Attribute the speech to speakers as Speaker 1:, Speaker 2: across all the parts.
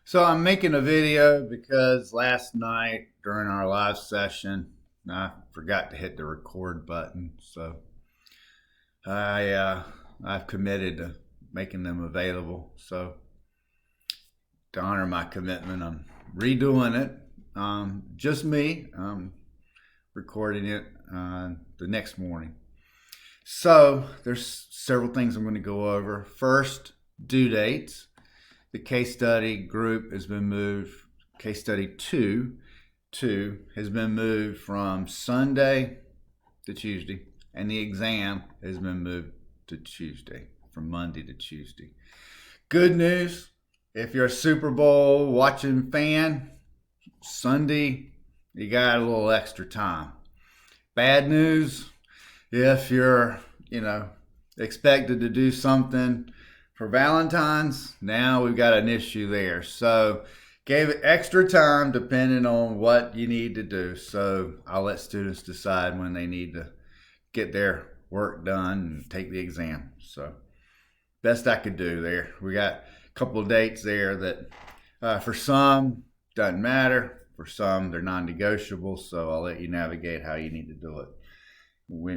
Speaker 1: So I'm making a video because last night during our live session, I forgot to hit the record button. So I I've committed to making them available. So to honor my commitment, I'm redoing it. Just me. I'm recording it the next morning. So there's several things I'm going to go over. First, due dates. The case study group has been moved. Case study two has been moved from Sunday to Tuesday, and the exam has been moved to Tuesday, from Monday to Tuesday. Good news, if you're a Super Bowl watching fan, Sunday, you got a little extra time. Bad news, if you're, expected to do something for Valentine's, now we've got an issue there. So gave it extra time depending on what you need to do. So I'll let students decide when they need to get their work done and take the exam. So best I could do there. We got a couple of dates there that for some doesn't matter. For some they're non-negotiable. So I'll let you navigate how you need to do it.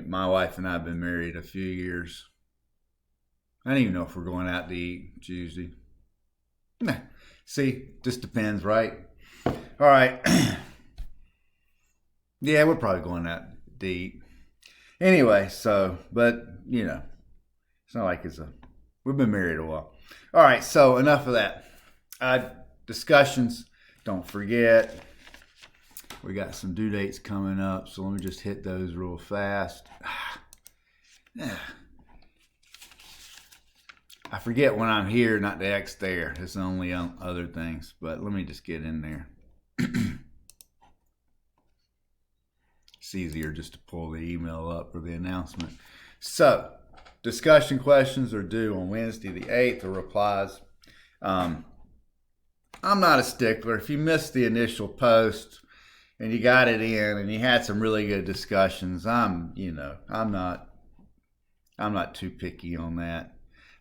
Speaker 1: My wife and I have been married a few years. I don't even know if we're going out to eat Tuesday. Nah. See, just depends, right? All right. Yeah, we're probably going out to eat. Anyway, but it's not like we've been married a while. All right, so enough of that. Discussions, don't forget. We got some due dates coming up, so let me just hit those real fast. I forget when I'm here not to X there. It's only on other things, but let me just get in there. It's easier just to pull the email up for the announcement. So, discussion questions are due on Wednesday the 8th, or replies. I'm not a stickler. If you missed the initial post and you got it in and you had some really good discussions, I'm not too picky on that.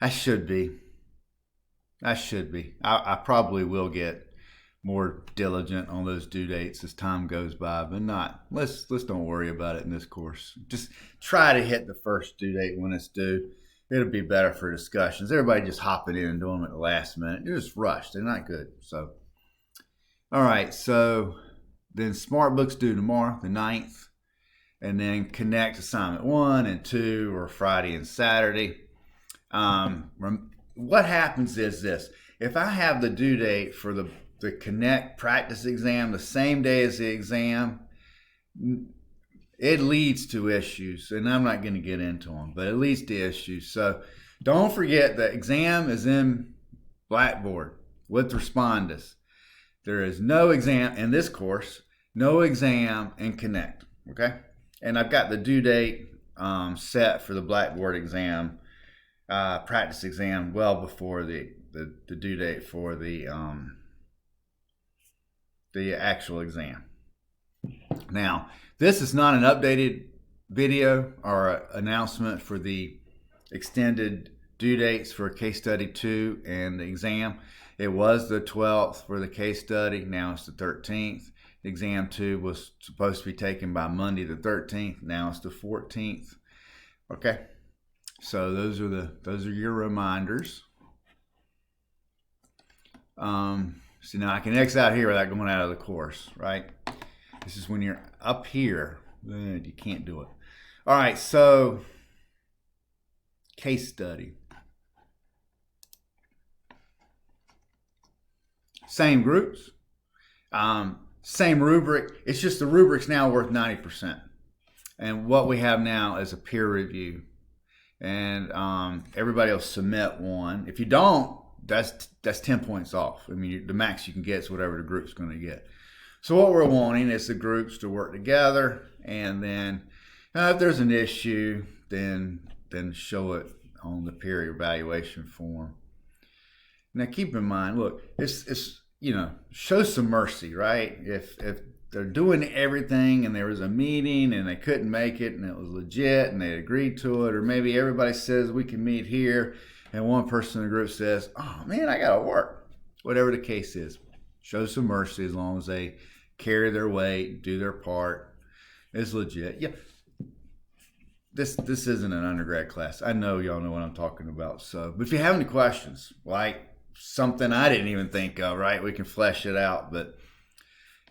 Speaker 1: I should be. I probably will get more diligent on those due dates as time goes by, but not. Let's don't worry about it in this course. Just try to hit the first due date when it's due. It'll be better for discussions. Everybody just hopping in and doing them at the last minute. They're just rushed. They're not good. So, all right. So then Smart Books due tomorrow, the 9th, and then Connect assignment 1 and 2 are Friday and Saturday. What happens is this: if I have the due date for the Connect practice exam the same day as the exam, it leads to issues, and I'm not going to get into them, but it leads to issues. So don't forget the exam is in Blackboard with Respondus. There is no exam in this course, no exam in Connect, okay? And I've got the due date set for the Blackboard exam, practice exam, well before the due date for the actual exam. Now, this is not an updated video or announcement for the extended due dates for case study 2 and the exam. It was the 12th for the case study. Now it's the 13th. Exam 2 was supposed to be taken by Monday the 13th. Now it's the 14th. Okay. So those are your reminders. So now I can X out here without going out of the course, right? This is when you're up here, you can't do it. All right, so case study. Same groups, same rubric. It's just the rubric's now worth 90%. And what we have now is a peer review. And everybody will submit one. If you don't, that's 10 points off. I mean, the max you can get is whatever the group's going to get. So what we're wanting is the groups to work together, and then if there's an issue, then show it on the peer evaluation form. Now keep in mind, look, it's show some mercy, right? If they're doing everything and there was a meeting and they couldn't make it and it was legit and they agreed to it, or maybe everybody says we can meet here and one person in the group says, oh man, I gotta work. whatever the case is. Show some mercy as long as they carry their weight, do their part. It's legit. Yeah. This isn't an undergrad class. I know y'all know what I'm talking about. So, but if you have any questions, like something I didn't even think of, right? We can flesh it out. But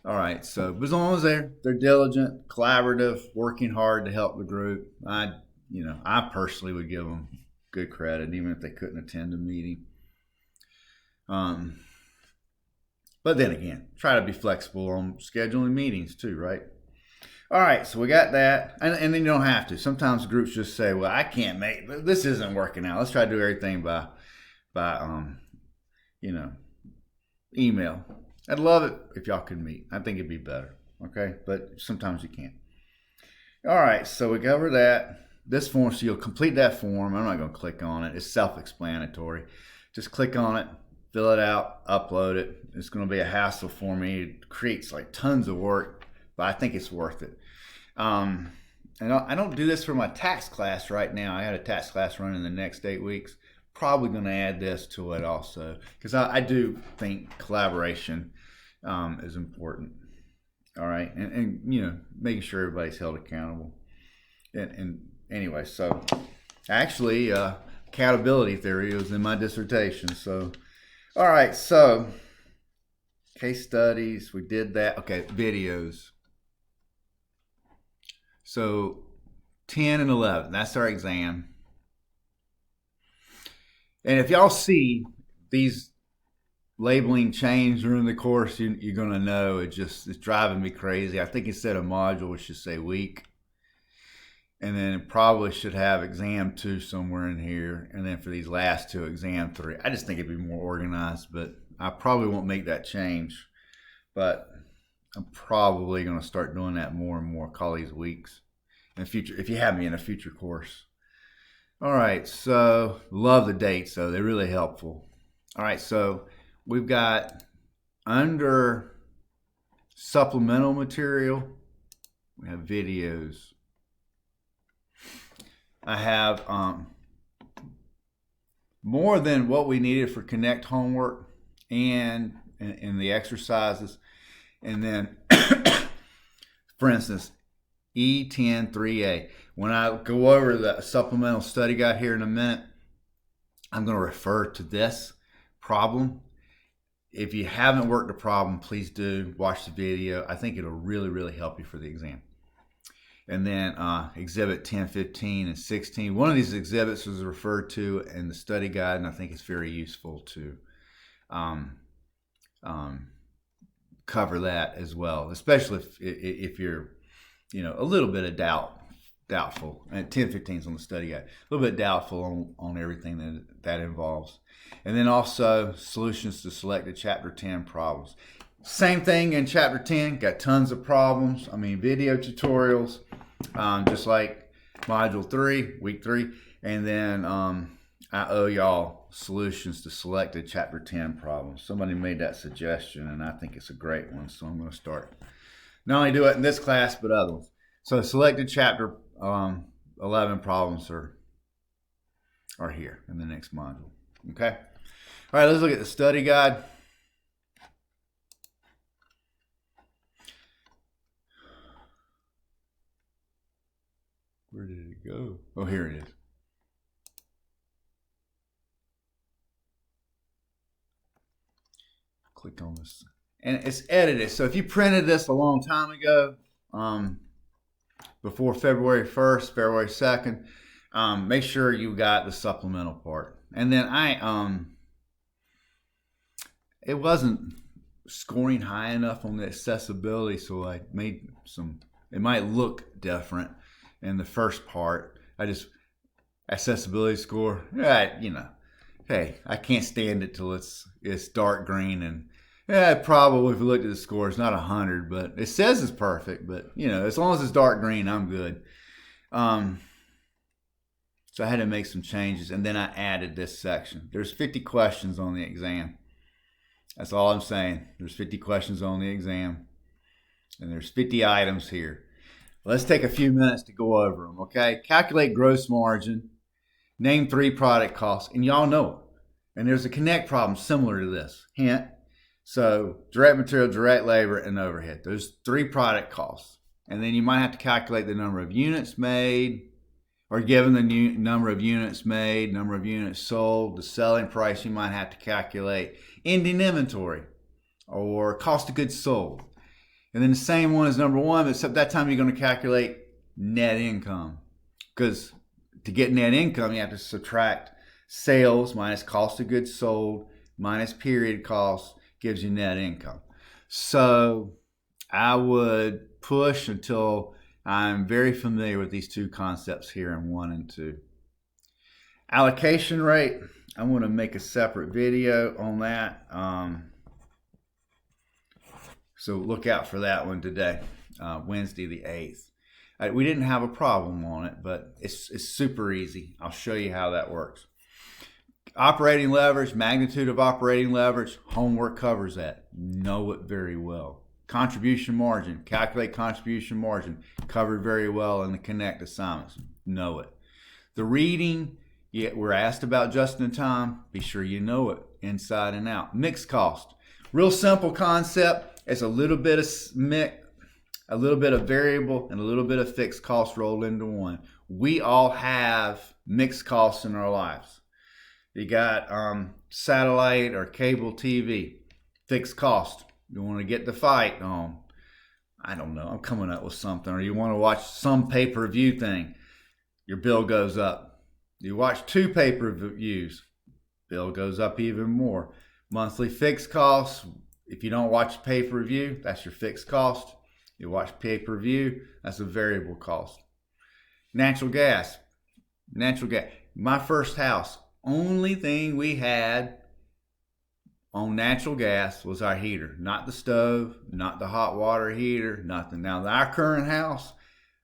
Speaker 1: all right. So, as long as they're diligent, collaborative, working hard to help the group, I personally would give them good credit, even if they couldn't attend a meeting. But then again, try to be flexible on scheduling meetings too, right? All right, so we got that, and then you don't have to. Sometimes groups just say, "Well, I can't make this. Isn't working out. Let's try to do everything by email." I'd love it if y'all could meet. I think it'd be better. Okay, but sometimes you can't. All right, so we cover that. This form, so you'll complete that form. I'm not going to click on it. It's self-explanatory. Just click on it, fill it out, upload it. It's going to be a hassle for me. It creates like tons of work, but I think it's worth it. And I don't do this for my tax class right now. I had a tax class running the next 8 weeks. Probably going to add this to it also, because I do think collaboration is important. All right, and making sure everybody's held accountable. And anyway, so actually, accountability theory was in my dissertation. So, all right, so case studies, we did that. Okay, videos. So 10 and 11, that's our exam. And if y'all see these labeling change during the course, you're going to know it's driving me crazy. I think instead of module, it should say week. And then it probably should have exam 2 somewhere in here. And then for these last 2, exam 3. I just think it'd be more organized, but I probably won't make that change. But I'm probably going to start doing that more and more, call these weeks in the future, if you have me in a future course. All right, so love the dates, though. They're really helpful. All right, so we've got under supplemental material, we have videos. I have more than what we needed for Connect homework and in the exercises. And then, for instance, E10-3A. When I go over the supplemental study guide here in a minute, I'm going to refer to this problem. If you haven't worked a problem, please do watch the video. I think it'll really, really help you for the exam. And then exhibit 10, 15, and 16. One of these exhibits was referred to in the study guide, and I think it's very useful to cover that as well, especially if you're, a little bit of doubtful. And 10, 15 is on the study guide. A little bit doubtful on everything that involves. And then also solutions to selected chapter 10 problems. Same thing in chapter 10, got tons of problems. Video tutorials, just like module 3, week 3. And then I owe y'all solutions to selected chapter 10 problems. Somebody made that suggestion, and I think it's a great one. So I'm going to start. Not only do it in this class, but other ones. So selected chapter 11 problems are here in the next module. Okay. All right, let's look at the study guide. Where did it go? Oh, here it is. Click on this. And it's edited. So if you printed this a long time ago, before February 1st, February 2nd, make sure you got the supplemental part. And then it wasn't scoring high enough on the accessibility, so I made it might look different in the first part. Accessibility score, hey, I can't stand it till it's dark green, and probably if you look at the score, it's not 100, but it says it's perfect, but as long as it's dark green, I'm good. So I had to make some changes, and then I added this section. There's 50 questions on the exam. That's all I'm saying. There's 50 questions on the exam, and there's 50 items here. Let's take a few minutes to go over them, okay? Calculate gross margin, name 3 product costs, and y'all know it. And there's a connect problem similar to this. Hint. So direct material, direct labor, and overhead. Those 3 product costs. And then you might have to calculate the number of units made, or given the number of units made, number of units sold, the selling price, you might have to calculate ending inventory or cost of goods sold. And then the same one as number 1, except that time you're going to calculate net income. Because to get net income, you have to subtract sales minus cost of goods sold minus period costs gives you net income. So I would push until I'm very familiar with these 2 concepts here in 1 and 2. Allocation rate, I want to make a separate video on that. So look out for that one today, Wednesday the 8th. We didn't have a problem on it, but it's super easy. I'll show you how that works. Operating leverage, magnitude of operating leverage, homework covers that. Know it very well. Contribution margin, calculate contribution margin, covered very well in the Connect assignments. Know it. The reading, we're asked about just in time. Be sure you know it inside and out. Mixed cost, real simple concept. It's a little bit of variable and a little bit of fixed cost rolled into one. We all have mixed costs in our lives. You got satellite or cable TV, fixed cost. You want to get the fight on, I don't know, I'm coming up with something. Or you want to watch some pay-per-view thing, your bill goes up. You watch 2 pay-per-views, bill goes up even more. Monthly fixed costs, if you don't watch pay-per-view, that's your fixed cost. You watch pay-per-view, that's a variable cost. Natural gas. My first house, only thing we had on natural gas was our heater, not the stove, not the hot water heater, nothing. Now, our current house,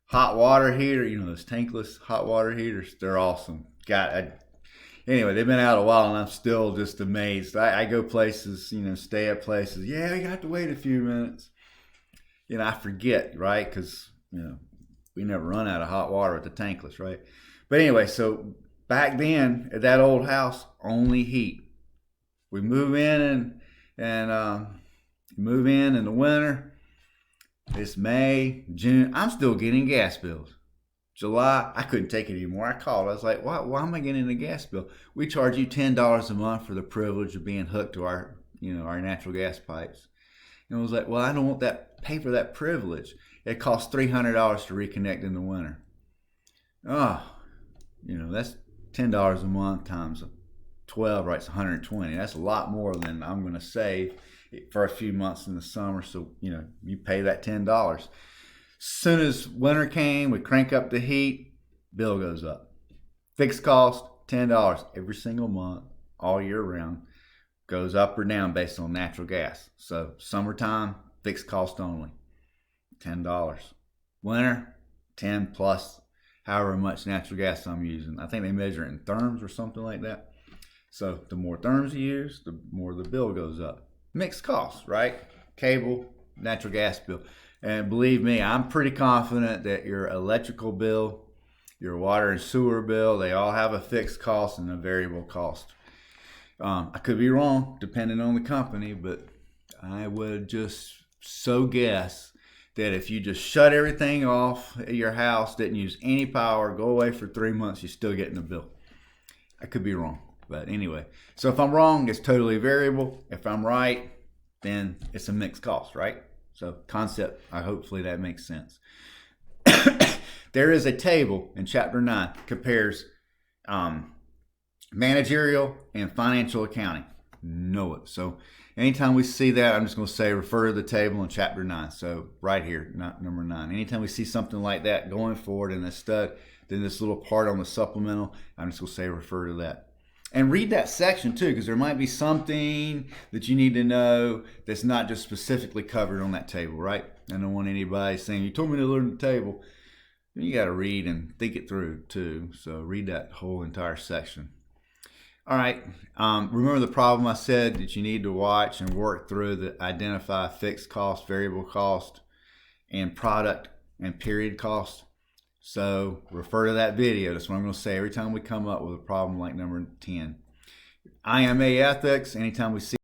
Speaker 1: hot water heater, those tankless hot water heaters, they're awesome. Anyway, they've been out a while and I'm still just amazed. I go places, stay at places. Yeah, you have to wait a few minutes. I forget, right? Because, we never run out of hot water at the tankless, right? But anyway, so back then at that old house, only heat. We move in and move in the winter. It's May, June. I'm still getting gas bills. July, I couldn't take it anymore. I called. I was like, why am I getting a gas bill? We charge you $10 a month for the privilege of being hooked to our natural gas pipes. And I was like, well, I don't want that, pay for that privilege. It costs $300 to reconnect in the winter. That's $10 a month times 12, right? It's 120. That's a lot more than I'm going to save for a few months in the summer. So, you pay that $10. Soon as winter came, we crank up the heat, bill goes up. Fixed cost, $10 every single month, all year round. Goes up or down based on natural gas. So summertime, fixed cost only, $10. Winter, 10 plus however much natural gas I'm using. I think they measure it in therms or something like that. So the more therms you use, the more the bill goes up. Mixed costs, right? Cable, natural gas bill. And believe me, I'm pretty confident that your electrical bill, your water and sewer bill, they all have a fixed cost and a variable cost. I could be wrong, depending on the company, but I would just so guess that if you just shut everything off at your house, didn't use any power, go away for 3 months, you're still getting a bill. I could be wrong, but anyway. So if I'm wrong, it's totally variable. If I'm right, then it's a mixed cost, right? So concept, hopefully that makes sense. There is a table in Chapter 9, compares managerial and financial accounting. Know it. So anytime we see that, I'm just going to say refer to the table in Chapter 9. So right here, not number 9. Anytime we see something like that going forward in the stud, then this little part on the supplemental, I'm just going to say refer to that. And read that section too, because there might be something that you need to know that's not just specifically covered on that table, right? I don't want anybody saying, you told me to learn the table. You got to read and think it through too. So read that whole entire section. All right. Remember the problem I said that you need to watch and work through that identify fixed cost, variable cost, and product and period cost. So refer to that video. That's what I'm going to say every time we come up with a problem like number 10. IMA ethics. Anytime we see